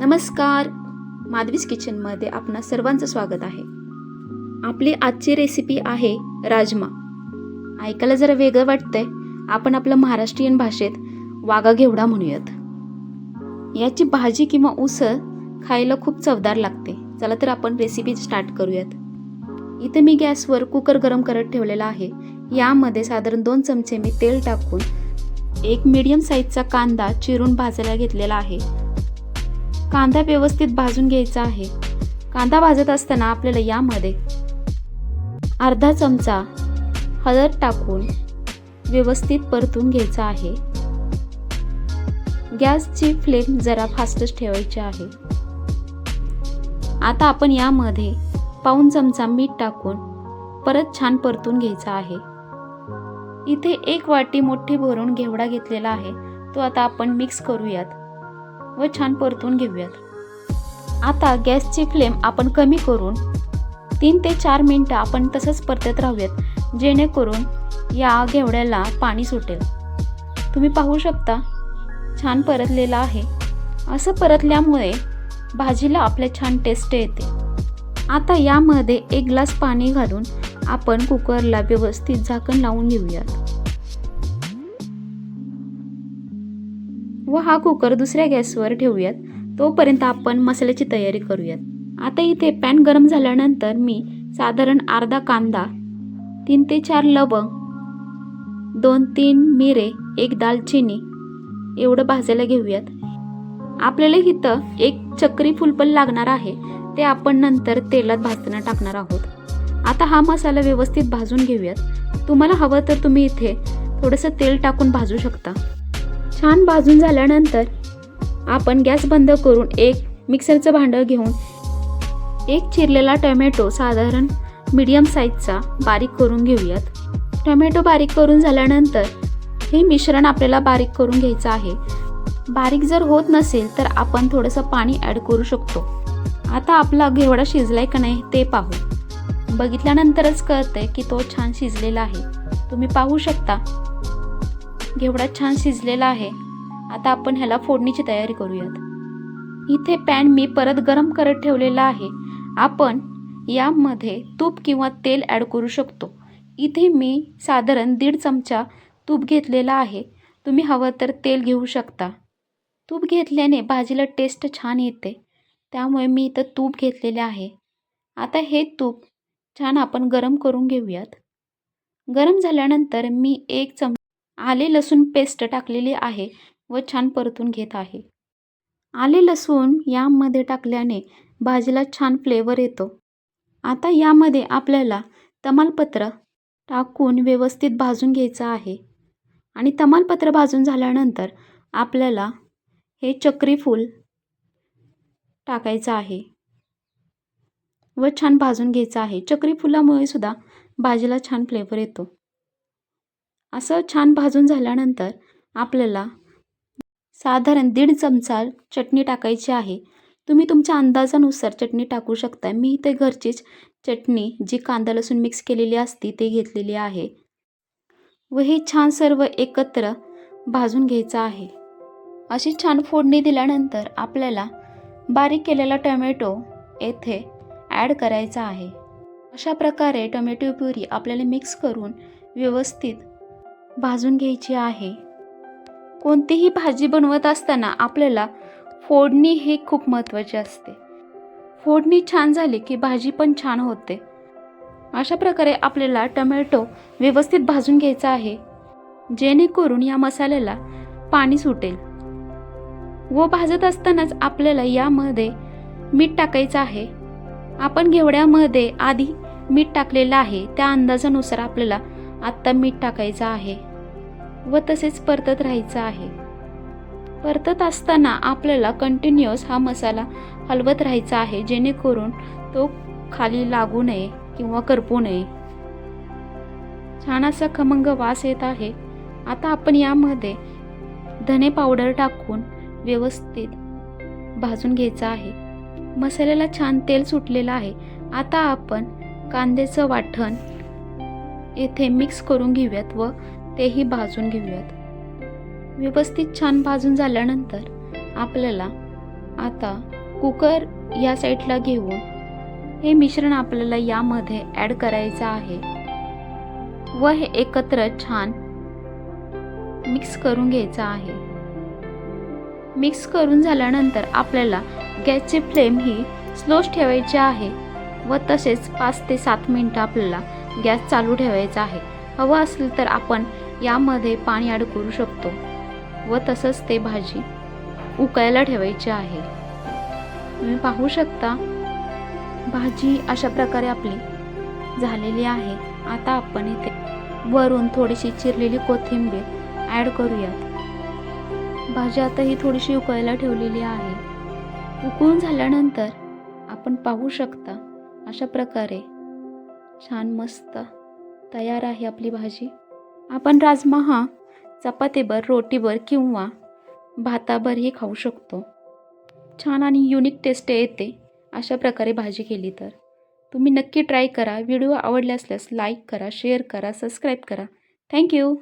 नमस्कार, माधवीज किचनमध्ये आपणा सर्वांचं स्वागत आहे. आपली आजची रेसिपी आहे राजमा. ऐकायला जरा वेगळं वाटतंय. आपण आपल्या महाराष्ट्रीयन भाषेत वागा घेवडा म्हणूयात. याची भाजी किंवा उसळ खायला खूप चवदार लागते. चला तर आपण रेसिपी स्टार्ट करूयात. इथे मी गॅसवर कुकर गरम करत ठेवलेला आहे. यामध्ये साधारण 2 चमचे मी तेल टाकून एक मीडियम साईजचा कांदा चिरून भाजायला घेतलेला आहे. कांदा व्यवस्थित भाजून घ्यायचा आहे. कांदा भाजत असताना आपल्याला यामध्ये अर्धा चमचा हळद टाकून व्यवस्थित परतून घ्यायचा आहे. गॅसची फ्लेम जरा फास्टच ठेवायची आहे. आता आपण यामध्ये पाऊण चमचा मीठ टाकून परत छान परतून घ्यायचा आहे. इथे 1 वाटी मोठी भरून घेवडा घेतलेला आहे. तो आता आपण मिक्स करूयात व छान परतून घेऊयात. आता गॅसची फ्लेम आपण कमी करून 3 ते 4 मिनिटं आपण तसंच परतत राहूयात, जेणेकरून या घेवड्याला पाणी सुटेल. तुम्ही पाहू शकता छान परतलेला आहे. असं परतल्यामुळे भाजीला आपल्या छान टेस्ट येते. आता यामध्ये 1 ग्लास पाणी घालून आपण कुकरला व्यवस्थित झाकण लावून घेऊयात व हा कुकर दुसऱ्या गॅसवर ठेवूयात. तोपर्यंत आपण मसाल्याची तयारी करूयात. आता इथे पॅन गरम झाल्यानंतर मी साधारण अर्धा कांदा, 3 ते 4 लवंग, 2-3 मिरे, 1 दालचिनी एवढं भाजायला घेऊयात. आपल्याला इथं 1 चक्री फूल पण लागणार आहे. ते आपण नंतर तेलात भाजताना टाकणार आहोत. आता हा मसाला व्यवस्थित भाजून घेऊयात. तुम्हाला हवं तर तुम्ही इथे थोडंसं तेल टाकून भाजू शकता. छान भाजून झाल्यानंतर आपण गॅस बंद करून एक मिक्सरचं भांडं घेऊन 1 चिरलेला टोमॅटो साधारण मीडियम साईजचा बारीक करून घेऊयात. टोमॅटो बारीक करून झाल्यानंतर हे मिश्रण आपल्याला बारीक करून घ्यायचं आहे. बारीक जर होत नसेल तर आपण थोडंसं पाणी ॲड करू शकतो. आता आपला घेवडा शिजलाय का नाही ते पाहू. बघितल्यानंतरच कळतंय की तो छान शिजलेला आहे. तुम्ही पाहू शकता घेवडा छान शिजलेला आहे. आता आपण ह्याला फोडणीची तयारी करूयात. इथे पॅन मी परत गरम करत ठेवलेला आहे. आपण यामध्ये तूप किंवा तेल ॲड करू शकतो. इथे मी साधारण 1.5 चमचा तूप घेतलेला आहे. तुम्ही हवं तर तेल घेऊ शकता. तूप घेतल्याने भाजीला टेस्ट छान येते, त्यामुळे मी इथं तूप घेतलेले आहे. आता हे तूप छान आपण गरम करून घेऊयात. गरम झाल्यानंतर मी 1 चमचा आले लसूण पेस्ट टाकलेली आहे व छान परतून घेत आहे. आले लसूण यामध्ये टाकल्याने भाजीला छान फ्लेवर येतो. आता यामध्ये आपल्याला तमालपत्र टाकून व्यवस्थित भाजून घ्यायचं आहे. आणि तमालपत्र भाजून झाल्यानंतर आपल्याला हे चक्री फूल टाकायचं आहे व छान भाजून घ्यायचं आहे. चक्री फुलामुळे सुद्धा भाजीला छान फ्लेवर येतो. असं छान भाजून झाल्यानंतर आपल्याला साधारण 1.5 चमचा चटणी टाकायची आहे. तुम्ही तुमच्या अंदाजानुसार चटणी टाकू शकता. मी इथे घरचीच चटणी जी कांदा लसूण मिक्स केलेली असते ते घेतलेली आहे व हे छान सर्व एकत्र भाजून घ्यायचं आहे. अशी छान फोडणी दिल्यानंतर आपल्याला बारीक केलेला टोमॅटो येथे ॲड करायचा आहे. अशा प्रकारे टोमॅटो प्युरी आपल्याला मिक्स करून व्यवस्थित भाजून घ्यायची आहे. कोणतीही भाजी बनवत असताना आपल्याला फोडणी हे खूप महत्त्वाचे असते. फोडणी छान झाली की भाजी पण छान होते. अशा प्रकारे आपल्याला टोमॅटो व्यवस्थित भाजून घ्यायचा आहे, जेणेकरून या मसाल्याला पाणी सुटेल. व भाजत असतानाच आपल्याला यामध्ये मीठ टाकायचं आहे. आपण घेवड्यामध्ये आधी मीठ टाकलेलं आहे, त्या अंदाजानुसार आपल्याला आत्ता मीठ टाकायचं आहे व तसेच परतत राहायचं आहे. परतत असताना आपल्याला कंटिन्युअस हा मसाला हलवत राहायचा आहे, जेणेकरून तो खाली लागू नये किंवा करपू नये. छान असा खमंग वास येत आहे. आता आपण यामध्ये धने पावडर टाकून व्यवस्थित भाजून घ्यायचं आहे. मसाल्याला छान तेल सुटलेलं आहे. आता आपण कांद्याचं वाटण येथे मिक्स करून घेऊयात व तेही भाजून घेऊयात. व्यवस्थित छान भाजून झाल्यानंतर आपल्याला आता कुकर या साईडला घेऊन हे मिश्रण आपल्याला यामध्ये ॲड करायचं आहे व हे एकत्र छान मिक्स करून घ्यायचं आहे. मिक्स करून झाल्यानंतर आपल्याला गॅसची फ्लेम ही स्लोच ठेवायची आहे व तसेच 5 ते 7 मिनिटं आपल्याला गॅस चालू ठेवायचा आहे. हवं असेल तर आपण यामध्ये पाणी ॲड करू शकतो व तसंच ते भाजी उकळायला ठेवायची आहे. तुम्ही पाहू शकता भाजी अशा प्रकारे आपली झालेली आहे. आता आपण इथे वरून थोडीशी चिरलेली कोथिंबीर ॲड करूयात. भाजी आता ही थोडीशी उकळायला ठेवलेली आहे. उकळून झाल्यानंतर आपण पाहू शकता अशा प्रकारे छान मस्त तयार आहे आपली भाजी. आपण राजमा हा चपातीवर, रोटीवर किंवा भातावरही खाऊ शकतो. छान आणि युनिक टेस्ट येते अशा प्रकारे भाजी केली तर. तुम्ही नक्की ट्राय करा. व्हिडिओ आवडले असल्यास लाईक करा, शेअर करा, सबस्क्राईब करा. थँक्यू.